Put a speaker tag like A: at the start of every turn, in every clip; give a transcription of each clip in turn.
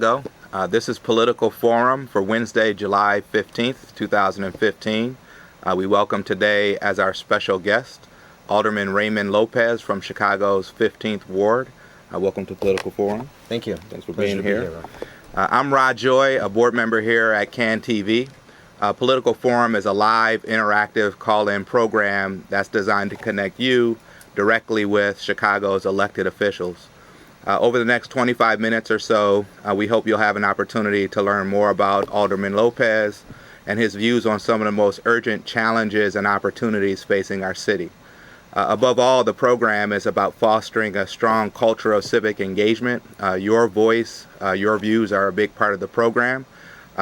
A: This is Political Forum for Wednesday, July 15th, 2015. We welcome today as our special guest Alderman Raymond Lopez from Chicago's 15th Ward. Welcome to Political Forum.
B: Thank you.
A: Thanks for being here. I'm Rod Joy, a board member here at CAN TV. Political Forum is a live, interactive call-in program that's designed to connect you directly with Chicago's elected officials. Over the next 25 minutes or so, we hope you'll have an opportunity to learn more about Alderman Lopez and his views on some of the most urgent challenges and opportunities facing our city. Above all, the program is about fostering a strong culture of civic engagement. Your voice, your views are a big part of the program.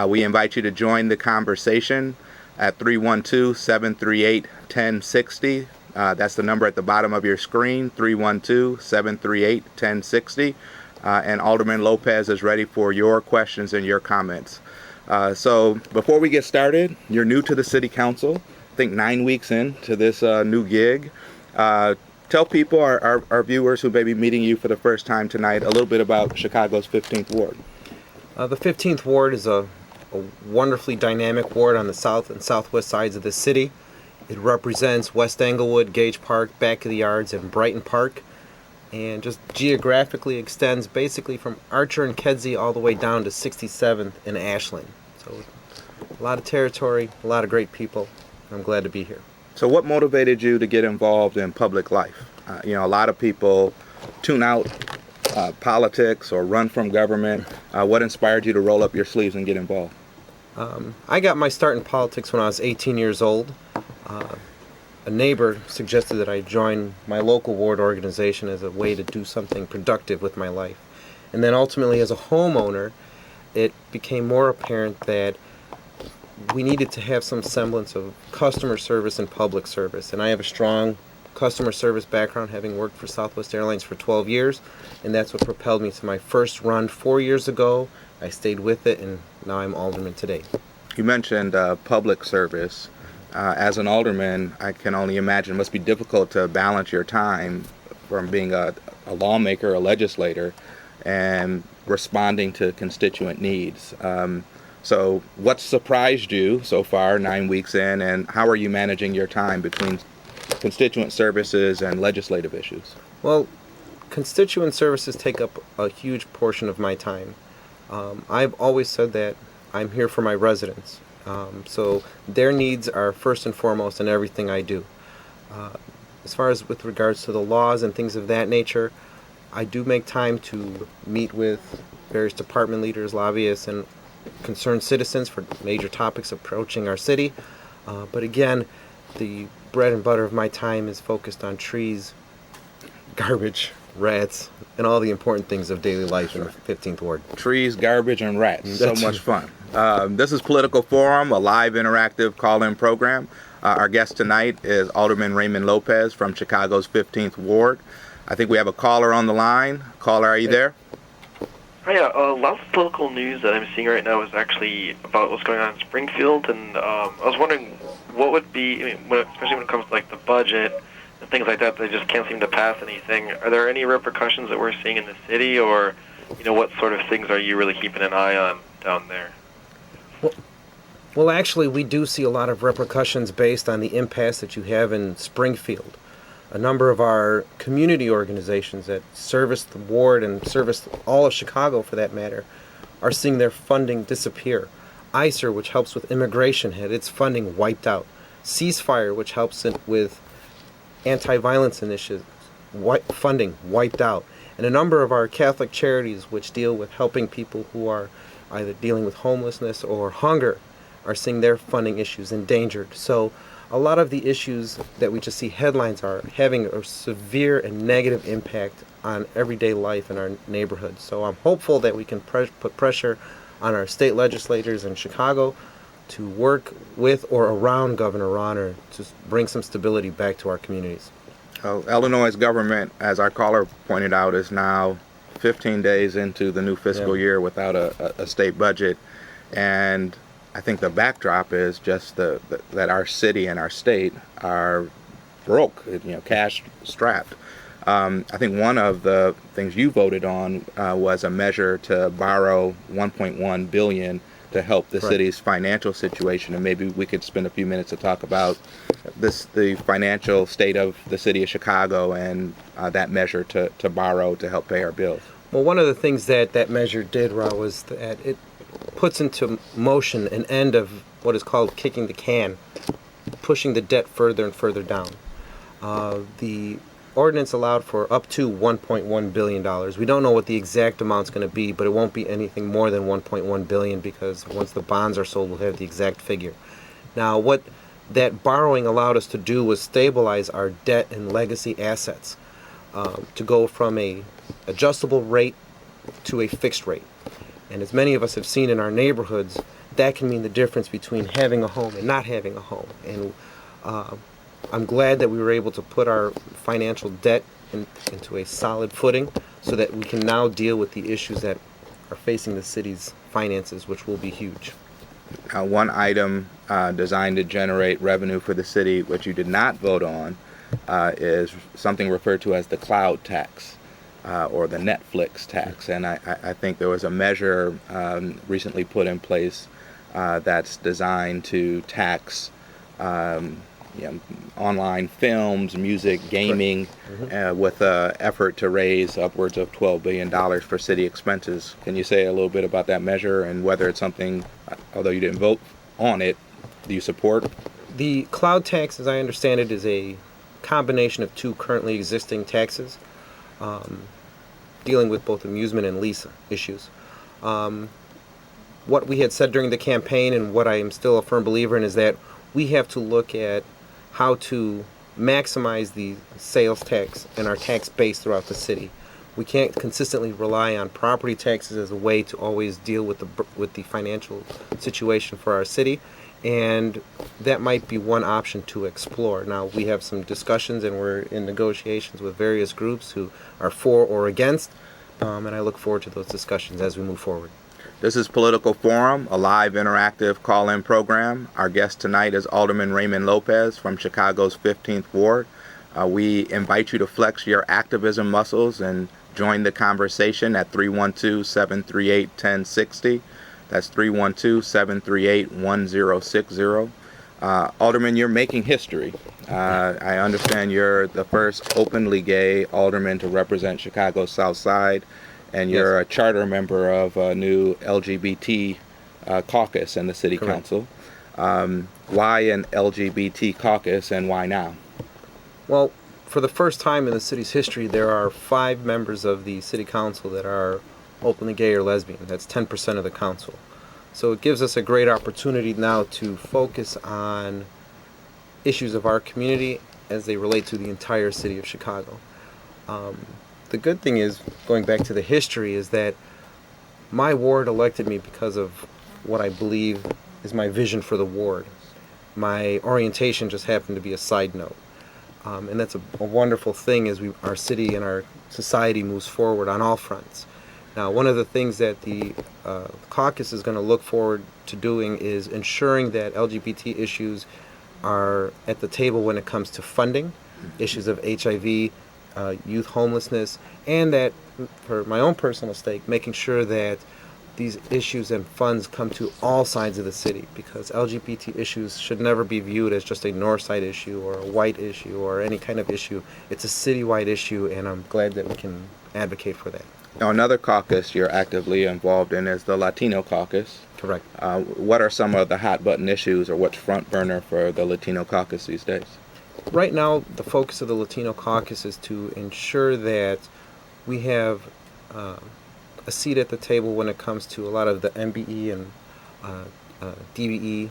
A: We invite you to join the conversation at 312-738-1060. That's the number at the bottom of your screen, 312-738-1060. And Alderman Lopez is ready for your questions and your comments. So before we get started, you're new to the City Council, I think 9 weeks into this new gig. Tell people, our viewers who may be meeting you for the first time tonight, a little bit about Chicago's 15th Ward.
B: The 15th Ward is a wonderfully dynamic ward on the south and southwest sides of the city. It represents West Englewood, Gage Park, Back of the Yards, and Brighton Park, and just geographically extends basically from Archer and Kedzie all the way down to 67th and Ashland. So a lot of territory, a lot of great people. I'm glad to be here.
A: So what motivated you to get involved in public life? A lot of people tune out politics or run from government. What inspired you to roll up your sleeves and get involved?
B: I got my start in politics when I was 18 years old. A neighbor suggested that I join my local ward organization as a way to do something productive with my life. And then ultimately, as a homeowner, it became more apparent that we needed to have some semblance of customer service and public service. And I have a strong customer service background, having worked for Southwest Airlines for 12 years. And that's what propelled me to my first run 4 years ago. I stayed with it, and now I'm alderman today.
A: You mentioned public service. As an alderman, I can only imagine it must be difficult to balance your time from being a lawmaker, a legislator, and responding to constituent needs. So what surprised you so far, 9 weeks in, and how are you managing your time between constituent services and legislative issues?
B: Well, constituent services take up a huge portion of my time. I've always said that I'm here for my residents. So their needs are first and foremost in everything I do. As far as with regards to the laws and things of that nature, I do make time to meet with various department leaders, lobbyists, and concerned citizens for major topics approaching our city. But again, the bread and butter of my time is focused on trees, garbage, rats, and all the important things of daily life in the 15th Ward.
A: Trees, garbage, and rats. So much fun. This is Political Forum, a live interactive call-in program. Our guest tonight is Alderman Raymond Lopez from Chicago's 15th Ward. I think we have a caller on the line. Caller, are you there?
C: Hiya. A lot of political news that I'm seeing right now is actually about what's going on in Springfield, and I was wondering what would be, especially when it comes to like the budget and things like that, they just can't seem to pass anything. Are there any repercussions that we're seeing in the city, or what sort of things are you really keeping an eye on down there?
B: Well, actually, we do see a lot of repercussions based on the impasse that you have in Springfield. A number of our community organizations that service the ward and service all of Chicago, for that matter, are seeing their funding disappear. ICER, which helps with immigration, had its funding wiped out. Ceasefire, which helps with anti-violence initiatives, funding wiped out. And a number of our Catholic charities, which deal with helping people who are either dealing with homelessness or hunger, are seeing their funding issues endangered. So a lot of the issues that we just see headlines are having a severe and negative impact on everyday life in our neighborhoods. So I'm hopeful that we can put pressure on our state legislators in Chicago to work with or around Governor Rauner to bring some stability back to our communities.
A: Illinois' government, as our caller pointed out, is now 15 days into the new fiscal year without a state budget. And I think the backdrop is just that our city and our state are broke, cash strapped. I think one of the things you voted on was a measure to borrow $1.1 billion to help the city's financial situation, and maybe we could spend a few minutes to talk about the financial state of the city of Chicago and that measure to borrow to help pay our bills.
B: Well, one of the things that measure did, Ra, was that it puts into motion an end of what is called kicking the can, pushing the debt further and further down. The ordinance allowed for up to $1.1 billion. We don't know what the exact amount's going to be, but it won't be anything more than $1.1 billion, because once the bonds are sold, we'll have the exact figure. Now, what that borrowing allowed us to do was stabilize our debt and legacy assets, to go from a adjustable rate to a fixed rate. And as many of us have seen in our neighborhoods, that can mean the difference between having a home and not having a home. And I'm glad that we were able to put our financial debt into a solid footing so that we can now deal with the issues that are facing the city's finances, which will be huge.
A: One item designed to generate revenue for the city, which you did not vote on, is something referred to as the cloud tax, or the Netflix tax. And I think there was a measure recently put in place that's designed to tax online films, music, gaming, with an effort to raise upwards of $12 billion for city expenses. Can you say a little bit about that measure and whether it's something, although you didn't vote on it, do you support?
B: The cloud tax, as I understand it, is a combination of two currently existing taxes, dealing with both amusement and lease issues. What we had said during the campaign, and what I am still a firm believer in, is that we have to look at how to maximize the sales tax and our tax base throughout the city. We can't consistently rely on property taxes as a way to always deal with the financial situation for our city, and that might be one option to explore. Now, we have some discussions and we're in negotiations with various groups who are for or against, and I look forward to those discussions as we move forward.
A: This is Political Forum, a live interactive call-in program. Our guest tonight is Alderman Raymond Lopez from Chicago's 15th Ward. We invite you to flex your activism muscles and join the conversation at 312-738-1060. That's 312-738-1060. Alderman, you're making history. I understand you're the first openly gay alderman to represent Chicago's South Side, and you're a charter member of a new LGBT caucus in the City Council. Why an LGBT caucus, and why now?
B: Well, for the first time in the city's history, there are 5 members of the City Council that are openly gay or lesbian. That's 10% of the council. So it gives us a great opportunity now to focus on issues of our community as they relate to the entire city of Chicago. The good thing is, going back to the history, is that my ward elected me because of what I believe is my vision for the ward. My orientation just happened to be a side note. And that's a wonderful thing as our city and our society moves forward on all fronts. Now, one of the things that the caucus is going to look forward to doing is ensuring that LGBT issues are at the table when it comes to funding, issues of HIV, youth homelessness, and that, for my own personal stake, making sure that these issues and funds come to all sides of the city, because LGBT issues should never be viewed as just a north side issue or a white issue or any kind of issue. It's a citywide issue, and I'm glad that we can advocate for that.
A: Now, another caucus you're actively involved in is the Latino caucus.
B: Correct.
A: What are some of the hot button issues, or what's front burner for the Latino caucus these days?
B: Right now, the focus of the Latino caucus is to ensure that we have a seat at the table when it comes to a lot of the MBE and DBE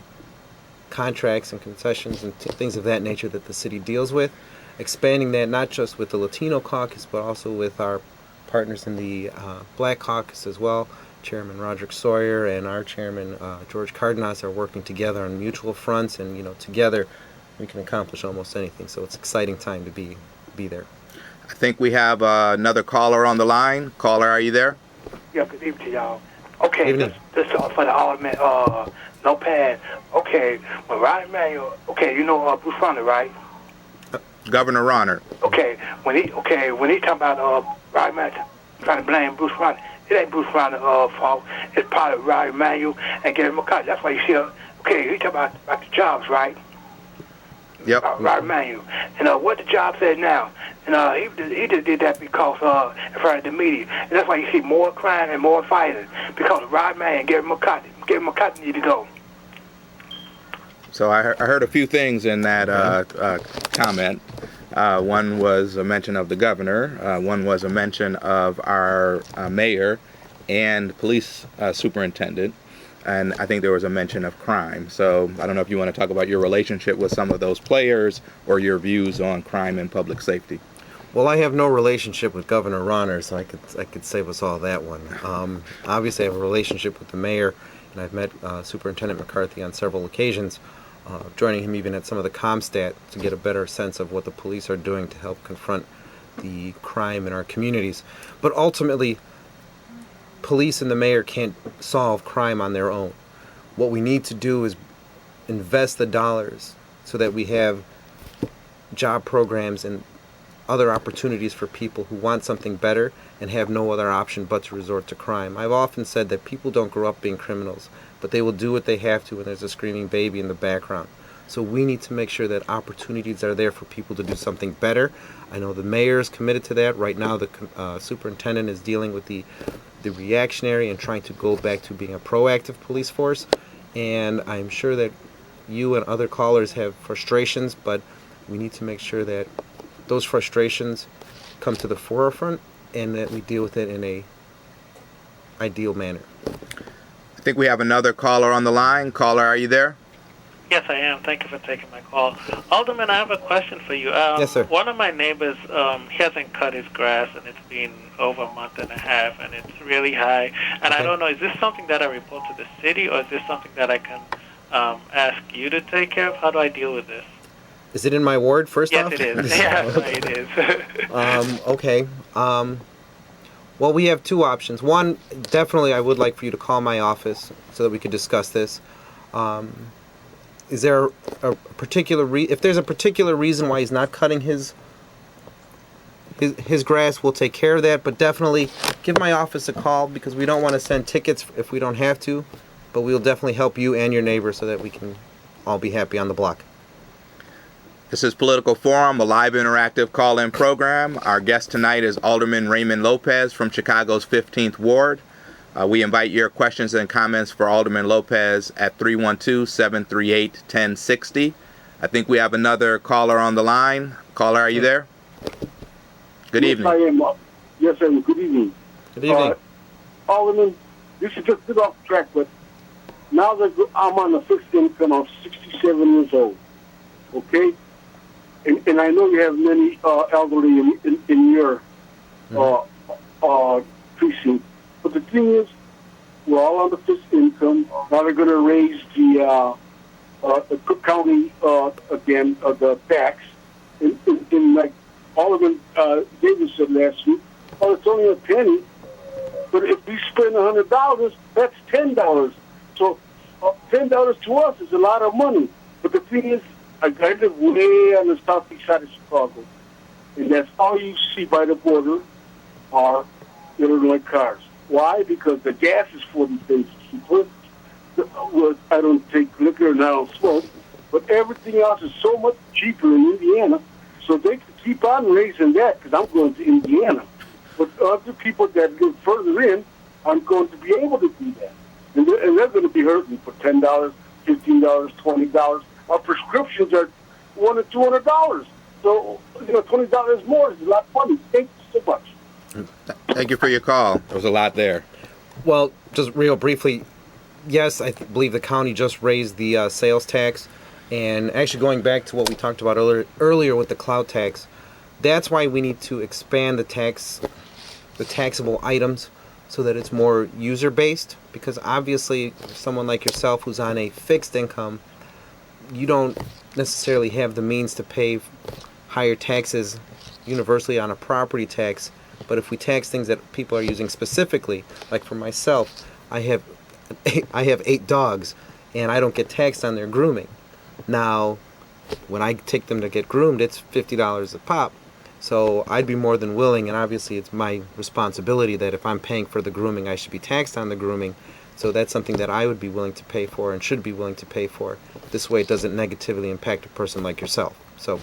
B: contracts and concessions and things of that nature that the city deals with. Expanding that not just with the Latino caucus, but also with our partners in the Black caucus as well. Chairman Roderick Sawyer and our chairman George Cardenas are working together on mutual fronts, and together we can accomplish almost anything. So it's an exciting time to be there.
A: I think we have another caller on the line. Caller, are you there?
D: Yeah, good evening to y'all. Okay, this for the Alderman Lopez. Okay, well, right, Manuel. Okay, you know Bruce Fonda, right?
A: Governor Ronner.
D: When he talking about Rodney Manuel trying to blame Bruce Rodney, it ain't Bruce Rodney's fault. It's probably Rodney Manuel and Gary McCarthy. That's why you see. He talking about the jobs, right?
A: Yep.
D: Rodney Manuel. And what the job said now. And he just did that because in front of the media. And that's why you see more crime and more fighting. Because Rodney Manuel and Gary McCarthy. Gary McCarthy need to go.
A: So I heard a few things in that comment. One was a mention of the governor. One was a mention of our mayor and police superintendent. And I think there was a mention of crime. So I don't know if you want to talk about your relationship with some of those players or your views on crime and public safety.
B: Well, I have no relationship with Governor Ronner, so I could save us all that one. Obviously, I have a relationship with the mayor, and I've met Superintendent McCarthy on several occasions, joining him even at some of the ComStat to get a better sense of what the police are doing to help confront the crime in our communities. But ultimately, police and the mayor can't solve crime on their own. What we need to do is invest the dollars so that we have job programs and other opportunities for people who want something better and have no other option but to resort to crime. I've often said that people don't grow up being criminals, but they will do what they have to when there's a screaming baby in the background. So we need to make sure that opportunities are there for people to do something better. I know the mayor is committed to that. Right now the superintendent is dealing with the reactionary and trying to go back to being a proactive police force. And I'm sure that you and other callers have frustrations, but we need to make sure that those frustrations come to the forefront and that we deal with it in a ideal manner.
A: I think we have another caller on the line. Caller, are you there?
E: Yes, I am. Thank you for taking my call. Alderman, I have a question for you.
B: Yes, sir.
E: One of my neighbors, he hasn't cut his grass, and it's been over a month and a half, and it's really high. And I don't know, is this something that I report to the city, or is this something that I can ask you to take care of? How do I deal with this?
B: Is it in my ward, first off?
E: Yes, it is. Yes, it is.
B: Okay. Well, we have two options. One, definitely I would like for you to call my office so that we could discuss this. Is there a particular if there's a particular reason why he's not cutting his grass, we'll take care of that. But definitely give my office a call, because we don't want to send tickets if we don't have to. But we'll definitely help you and your neighbor so that we can all be happy on the block.
A: This is Political Forum, a live interactive call-in program. Our guest tonight is Alderman Raymond Lopez from Chicago's 15th Ward. We invite your questions and comments for Alderman Lopez at 312-738-1060. I think we have another caller on the line. Caller, are you there? Good evening.
F: Yes, I am. Yes, I am. Good evening.
B: Good evening.
F: Alderman, this is just a bit off track, but now that I'm on a fixed income, I'm 67 years old. Okay? And I know you have many elderly in your precinct. But the thing is, we're all on the fixed income. Now they're going to raise the Cook County again the tax. In like Alderman Davis said last week, oh, it's only a penny. But if we spend $100, that's $10. So $10 to us is a lot of money. But the thing is, I live way on the southeast side of Chicago, and that's all you see by the border are Illinois cars. Why? Because the gas is 40 cents cheaper. I don't take liquor and I don't smoke, but everything else is so much cheaper in Indiana, so they can keep on raising that, because I'm going to Indiana. But other people that live further in aren't going to be able to do that. And they're going to be hurting for $10, $15, $20. Our prescriptions are $100 or $200. So, $20 more is a lot of money. Thank you so much.
A: Thank you for your call. There was a lot there.
B: Well, just real briefly, yes, I believe the county just raised the sales tax. And actually going back to what we talked about earlier with the cloud tax, that's why we need to expand the taxable items so that it's more user-based. Because obviously, someone like yourself who's on a fixed income, you don't necessarily have the means to pay higher taxes universally on a property tax. But if we tax things that people are using specifically, like for myself, I have 8 dogs, and I don't get taxed on their grooming. Now, when I take them to get groomed, it's $50 a pop. So I'd be more than willing, and obviously it's my responsibility that if I'm paying for the grooming, I should be taxed on the grooming. So that's something that I would be willing to pay for and should be willing to pay for. This way it doesn't negatively impact a person like yourself. So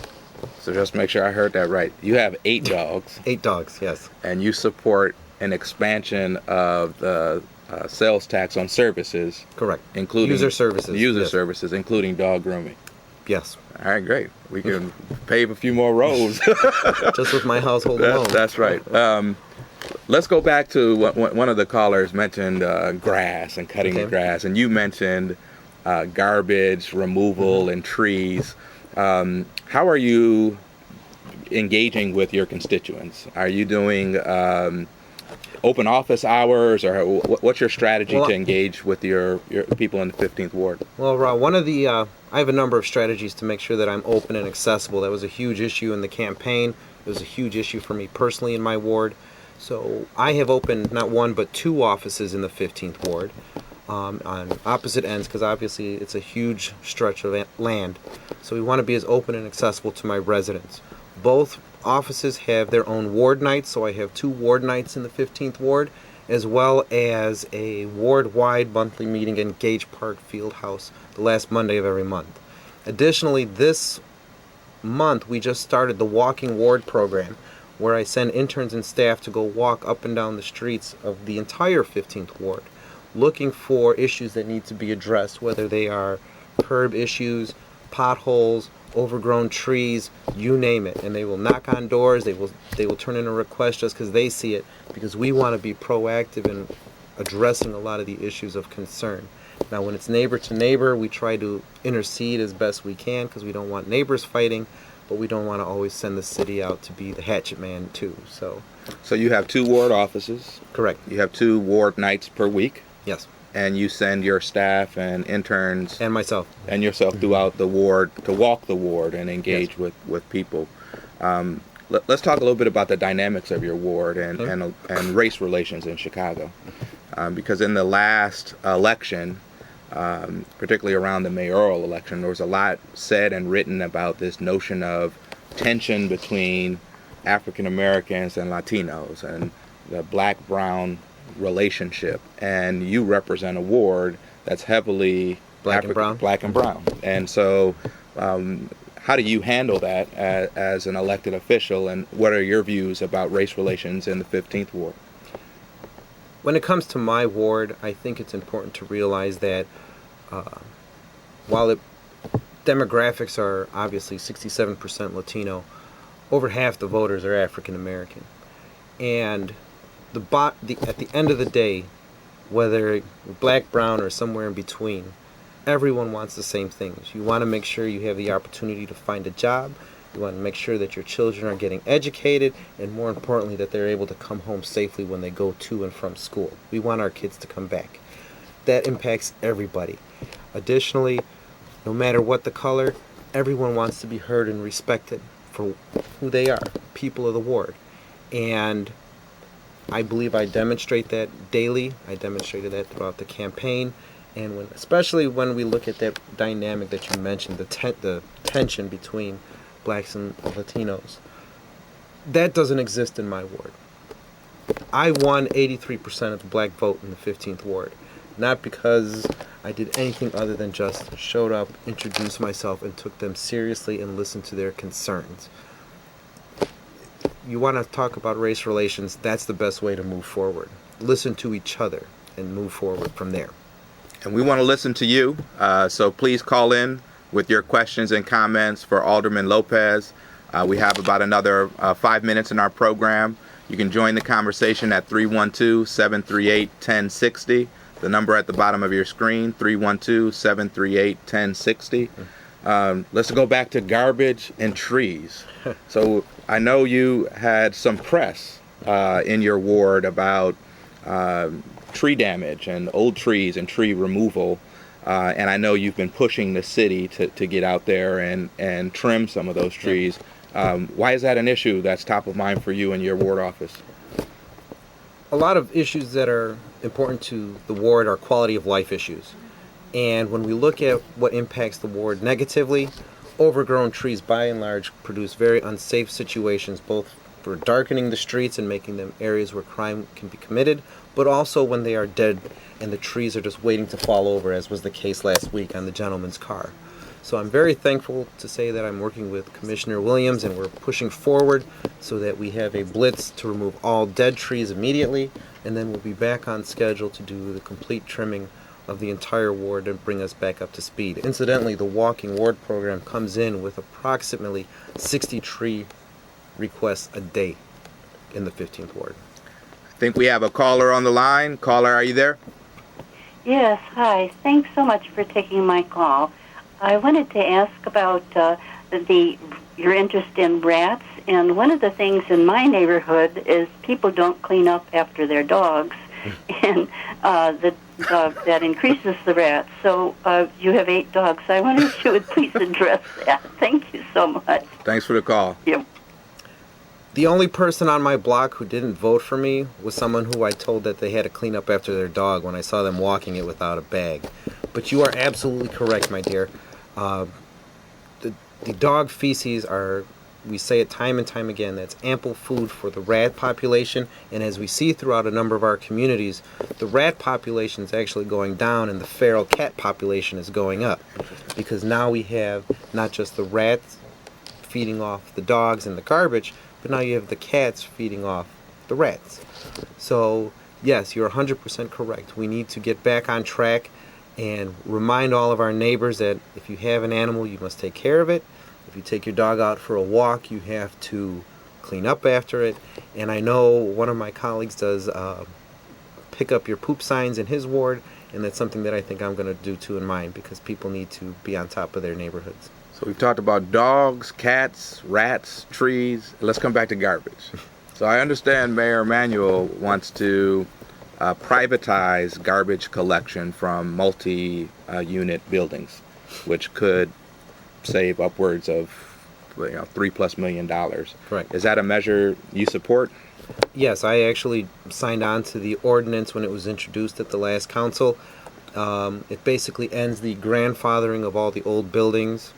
A: just make sure I heard that right. You have 8 dogs.
B: 8 dogs, yes.
A: And you support an expansion of the sales tax on services.
B: Correct.
A: Including
B: user services.
A: User services, including dog grooming.
B: Yes.
A: All right, great. We can pave a few more roads.
B: Just with my household alone.
A: That's right. Let's go back to what one of the callers mentioned, grass and cutting the grass, and you mentioned garbage removal and trees. How are you engaging with your constituents? Are you doing open office hours, or what's your strategy to engage with your people in the 15th Ward?
B: Well, one of the I have a number of strategies to make sure that I'm open and accessible. That was a huge issue in the campaign. It was a huge issue for me personally in my ward. So I have opened not 1 but 2 offices in the 15th Ward on opposite ends, because obviously it's a huge stretch of land. So we want to be as open and accessible to my residents. Both offices have their own ward nights, so I have 2 ward nights in the 15th Ward, as well as a ward-wide monthly meeting in Gage Park Fieldhouse the last Monday of every month. Additionally, this month we just started the Walking Ward program, where I send interns and staff to go walk up and down the streets of the entire 15th Ward, looking for issues that need to be addressed, whether they are curb issues, potholes, overgrown trees, you name it. And they will knock on doors, they will turn in a request just because they see it, because we want to be proactive in addressing a lot of the issues of concern. Now, when it's neighbor to neighbor, we try to intercede as best we can, because we don't want neighbors fighting, but we don't want to always send the city out to be the hatchet man too. So
A: you have 2 ward offices.
B: Correct.
A: You have 2 ward nights per week.
B: Yes.
A: And you send your staff and interns
B: and myself
A: throughout the ward to walk the ward and engage with people. Let's talk a little bit about the dynamics of your ward and race relations in Chicago, because in the last election, particularly around the mayoral election, there was a lot said and written about this notion of tension between African Americans and Latinos and the black-brown relationship. And you represent a ward that's heavily black and brown. And so how do you handle that as an elected official, and what are your views about race relations in the 15th Ward?
B: When it comes to my ward, I think it's important to realize that while demographics are obviously 67% Latino, over half the voters are African American. And at the end of the day, whether black, brown, or somewhere in between, everyone wants the same things. You want to make sure you have the opportunity to find a job. You want to make sure that your children are getting educated, and more importantly, that they're able to come home safely when they go to and from school. We want our kids to come back. That impacts everybody. Additionally, no matter what the color, everyone wants to be heard and respected for who they are, people of the ward. And I believe I demonstrate that daily. I demonstrated that throughout the campaign. And especially when we look at that dynamic that you mentioned, the tension between blacks and Latinos, that doesn't exist in my ward. I won 83% of the black vote in the 15th Ward, not because I did anything other than just showed up, introduced myself, and took them seriously and listened to their concerns. You want to talk about race relations, that's the best way to move forward. Listen to each other and move forward from there.
A: And we want to listen to you, so please call in with your questions and comments for Alderman Lopez. We have about another 5 minutes in our program. You can join the conversation at 312-738-1060. The number at the bottom of your screen, 312-738-1060. Let's go back to garbage and trees. So I know you had some press in your ward about tree damage and old trees and tree removal. And I know you've been pushing the city to get out there and trim some of those trees. Why is that an issue that's top of mind for you in your ward office?
B: A lot of issues that are important to the ward are quality of life issues. And when we look at what impacts the ward negatively, overgrown trees, by and large, produce very unsafe situations, both for darkening the streets and making them areas where crime can be committed, but also when they are dead and the trees are just waiting to fall over, as was the case last week on the gentleman's car. So I'm very thankful to say that I'm working with Commissioner Williams, and we're pushing forward so that we have a blitz to remove all dead trees immediately, and then we'll be back on schedule to do the complete trimming of the entire ward and bring us back up to speed. Incidentally, the walking ward program comes in with approximately 60 tree requests a day in the 15th ward.
A: I think we have a caller on the line. Caller, are you there?
G: Yes, hi. Thanks so much for taking my call. I wanted to ask about your interest in rats, and one of the things in my neighborhood is people don't clean up after their dogs, and that increases the rats. So you have 8 dogs. I wonder if you would please address that. Thank you so much.
A: Thanks for the call.
G: Yep.
B: The only person on my block who didn't vote for me was someone who I told that they had to clean up after their dog when I saw them walking it without a bag. But you are absolutely correct, my dear. The dog feces are, we say it time and time again, that's ample food for the rat population. And as we see throughout a number of our communities, the rat population is actually going down and the feral cat population is going up. Because now we have not just the rats feeding off the dogs and the garbage, but now you have the cats feeding off the rats. So, yes, you're 100% correct. We need to get back on track and remind all of our neighbors that if you have an animal, you must take care of it. If you take your dog out for a walk, you have to clean up after it. And I know one of my colleagues does pick up your poop signs in his ward, and that's something that I think I'm going to do too in mine, because people need to be on top of their neighborhoods.
A: So we've talked about dogs, cats, rats, trees. Let's come back to garbage. So I understand Mayor Emanuel wants to privatize garbage collection from multi-unit buildings, which could save upwards of $3+ million.
B: Correct.
A: Is that a measure you support?
B: Yes, I actually signed on to the ordinance when it was introduced at the last council. It basically ends the grandfathering of all the old buildings,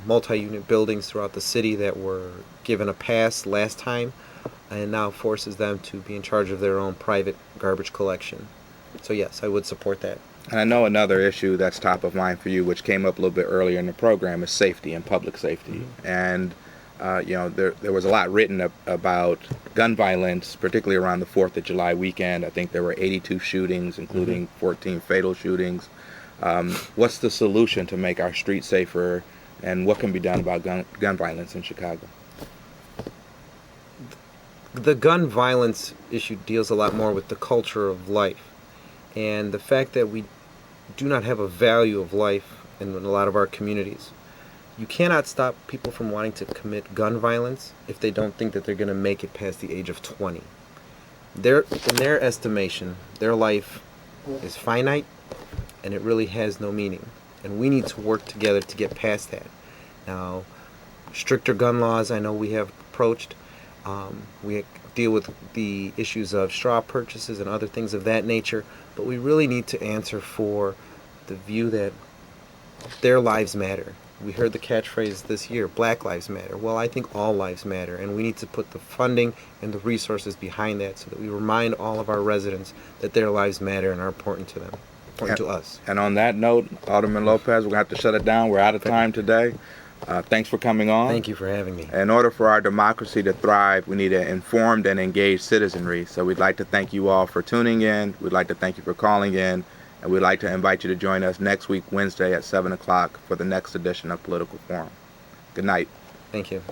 B: multi-unit buildings throughout the city that were given a pass last time, and now forces them to be in charge of their own private garbage collection. So yes, I would support that.
A: And I know another issue that's top of mind for you, which came up a little bit earlier in the program, is safety and public safety. Mm-hmm. And there was a lot written about gun violence, particularly around the 4th of July weekend. I think there were 82 shootings, including 14 fatal shootings. What's the solution to make our streets safer, and what can be done about gun violence in Chicago?
B: The gun violence issue deals a lot more with the culture of life, and the fact that we do not have a value of life in a lot of our communities. You cannot stop people from wanting to commit gun violence if they don't think that they're going to make it past the age of 20. In their estimation, their life is finite, and it really has no meaning. And we need to work together to get past that. Now, stricter gun laws, I know we have approached. We deal with the issues of straw purchases and other things of that nature, but we really need to answer for the view that their lives matter. We heard the catchphrase this year, Black Lives Matter. Well, I think all lives matter, and we need to put the funding and the resources behind that so that we remind all of our residents that their lives matter and are important to them, important to us.
A: And on that note, Alderman Lopez, we're going to have to shut it down. We're out of time today. Thanks for coming on.
B: Thank you for having me.
A: In order for our democracy to thrive, we need an informed and engaged citizenry. So we'd like to thank you all for tuning in. We'd like to thank you for calling in. And we'd like to invite you to join us next week, Wednesday at 7 o'clock for the next edition of Political Forum. Good night.
B: Thank you.